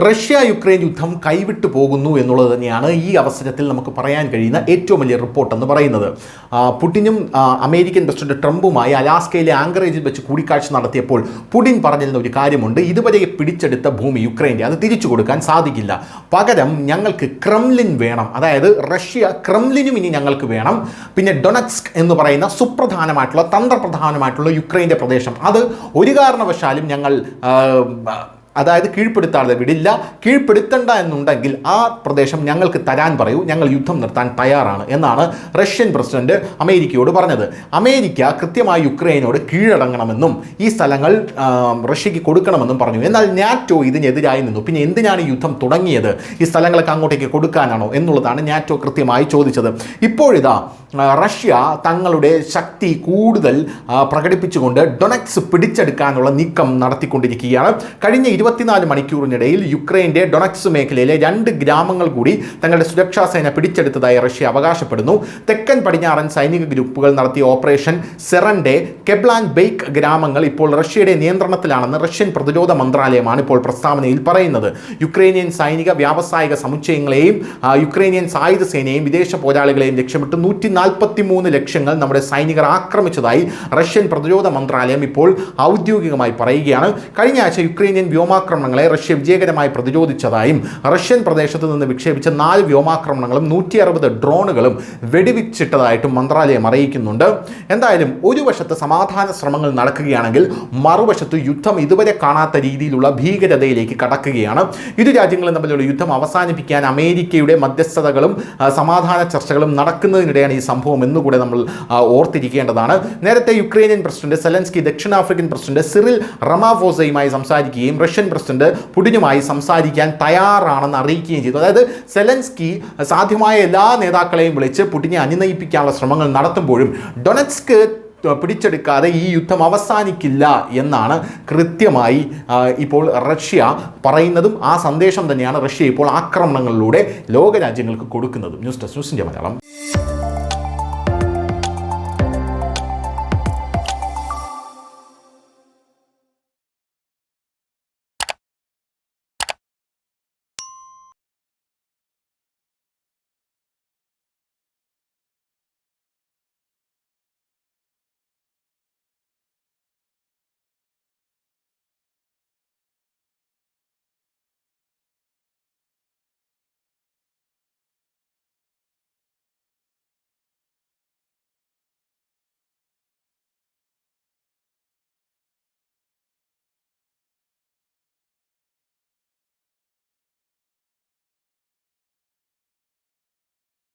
Russia Ukraine യുദ്ധം കൈവിട്ടു പോകുന്നു എന്നുള്ളത് തന്നെയാണ് ഈ അവസരത്തിൽ നമുക്ക് പറയാൻ കഴിയുന്ന ഏറ്റവും വലിയ റിപ്പോർട്ട് എന്ന് പറയുന്നത്. പുടിനും അമേരിക്കൻ പ്രസിഡന്റ് ട്രംപുമായി അലാസ്കയിലെ ആങ്കറേജിൽ വെച്ച് കൂടിക്കാഴ്ച നടത്തിയപ്പോൾ പുടിൻ പറഞ്ഞിരുന്ന ഒരു കാര്യമുണ്ട്. ഇതുവരെ പിടിച്ചെടുത്ത ഭൂമി യുക്രൈൻ്റെ അത് തിരിച്ചു കൊടുക്കാൻ സാധിക്കില്ല, പകരം ഞങ്ങൾക്ക് ക്രെംലിൻ വേണം, അതായത് റഷ്യ ക്രെംലിനും ഇനി ഞങ്ങൾക്ക് വേണം. പിന്നെ ഡൊണറ്റ്സ്ക് എന്ന് പറയുന്ന സുപ്രധാനമായിട്ടുള്ള തന്ത്രപ്രധാനമായിട്ടുള്ള യുക്രൈൻ്റെ പ്രദേശം അത് ഒരു കാരണവശാലും ഞങ്ങൾ അതായത് കീഴ്പ്പെടുത്താതെ വിടില്ല, കീഴ്പ്പെടുത്തണ്ട എന്നുണ്ടെങ്കിൽ ആ പ്രദേശം ഞങ്ങൾക്ക് തരാൻ പറയൂ, ഞങ്ങൾ യുദ്ധം നിർത്താൻ തയ്യാറാണ് എന്നാണ് റഷ്യൻ പ്രസിഡന്റ് അമേരിക്കയോട് പറഞ്ഞത്. അമേരിക്ക കൃത്യമായി യുക്രൈനോട് കീഴടങ്ങണമെന്നും ഈ സ്ഥലങ്ങൾ റഷ്യക്ക് കൊടുക്കണമെന്നും പറഞ്ഞു. എന്നാൽ നാറ്റോ ഇതിനെതിരായി നിന്നു. പിന്നെ എന്തിനാണ് ഈ യുദ്ധം തുടങ്ങിയത്? ഈ സ്ഥലങ്ങളൊക്കെ അങ്ങോട്ടേക്ക് കൊടുക്കാനാണോ എന്നുള്ളതാണ് നാറ്റോ കൃത്യമായി ചോദിച്ചത്. ഇപ്പോഴിതാ റഷ്യ തങ്ങളുടെ ശക്തി കൂടുതൽ പ്രകടിപ്പിച്ചുകൊണ്ട് ഡൊണറ്റ്സ് പിടിച്ചെടുക്കാനുള്ള നീക്കം നടത്തിക്കൊണ്ടിരിക്കുകയാണ്. കഴിഞ്ഞ 24 മണിക്കൂറിനിടയിൽ യുക്രൈൻ്റെ ഡൊണറ്റ്സ് മേഖലയിലെ 2 ഗ്രാമങ്ങൾ കൂടി തങ്ങളുടെ സുരക്ഷാ സേന പിടിച്ചെടുത്തതായി റഷ്യ അവകാശപ്പെടുന്നു. തെക്കൻ പടിഞ്ഞാറൻ സൈനിക ഗ്രൂപ്പുകൾ നടത്തിയ ഓപ്പറേഷൻ സെറന്റെ കെബ്ലാൻ ബെയ്ക്ക് ഗ്രാമങ്ങൾ ഇപ്പോൾ റഷ്യയുടെ നിയന്ത്രണത്തിലാണെന്ന് റഷ്യൻ പ്രതിരോധ മന്ത്രാലയമാണ് ഇപ്പോൾ പ്രസ്താവനയിൽ പറയുന്നത്. യുക്രൈനിയൻ സൈനിക വ്യാവസായിക സമുച്ചയങ്ങളെയും യുക്രൈനിയൻ സായുധ സേനയെയും വിദേശ പോരാളികളെയും ലക്ഷ്യമിട്ട് 143 ലക്ഷ്യങ്ങൾ നമ്മുടെ സൈനികർ ആക്രമിച്ചതായി റഷ്യൻ പ്രതിരോധ മന്ത്രാലയം ഇപ്പോൾ ഔദ്യോഗികമായി പറയുകയാണ്. കഴിഞ്ഞ ആഴ്ച യുക്രൈനിയൻ വ്യോമാക്രമണങ്ങളെ റഷ്യ വിജയകരമായി പ്രതിരോധിച്ചതായും റഷ്യൻ പ്രദേശത്ത് നിന്ന് വിക്ഷേപിച്ച 4 വ്യോമാക്രമണങ്ങളും 160 ഡ്രോണുകളും വെടിവെച്ചിട്ടതായിട്ടും മന്ത്രാലയം അറിയിക്കുന്നുണ്ട്. എന്തായാലും ഒരു വശത്ത് സമാധാന ശ്രമങ്ങൾ നടക്കുകയാണെങ്കിൽ മറുവശത്ത് യുദ്ധം ഇതുവരെ കാണാത്ത രീതിയിലുള്ള ഭീകരതയിലേക്ക് കടക്കുകയാണ്. ഇരു രാജ്യങ്ങളും തമ്മിലുള്ള യുദ്ധം അവസാനിപ്പിക്കാൻ അമേരിക്കയുടെ മധ്യസ്ഥതകളും സമാധാന ചർച്ചകളും നടക്കുന്നതിനിടെയാണ് ഈ സംഭവം എന്നുകൂടെ നമ്മൾ ഓർത്തിരിക്കേണ്ടതാണ്. നേരത്തെ യുക്രൈനിയൻ പ്രസിഡന്റ് സെലൻസ്കി ദക്ഷിണാഫ്രിക്കൻ പ്രസിഡന്റ് സിറിൽ റമാഫോസയുമായി സംസാരിക്കുകയും റഷ്യൻ പ്രസിഡന്റ് പുടിനുമായി സംസാരിക്കാൻ തയ്യാറാണെന്ന് അറിയിക്കുകയും ചെയ്തു. അതായത് സെലൻസ്കി സാധ്യമായ എല്ലാ നേതാക്കളെയും വിളിച്ച് പുടിനെ അനുനയിപ്പിക്കാനുള്ള ശ്രമങ്ങൾ നടത്തുമ്പോഴും ഡൊണറ്റ്സ്ക് പിടിച്ചെടുക്കാതെ ഈ യുദ്ധം അവസാനിക്കില്ല എന്നാണ് കൃത്യമായി ഇപ്പോൾ റഷ്യ പറയുന്നതും ആ സന്ദേശം തന്നെയാണ് റഷ്യ ഇപ്പോൾ ആക്രമണങ്ങളിലൂടെ ലോകരാജ്യങ്ങൾക്ക് കൊടുക്കുന്നതും. News desk news India Malayalam.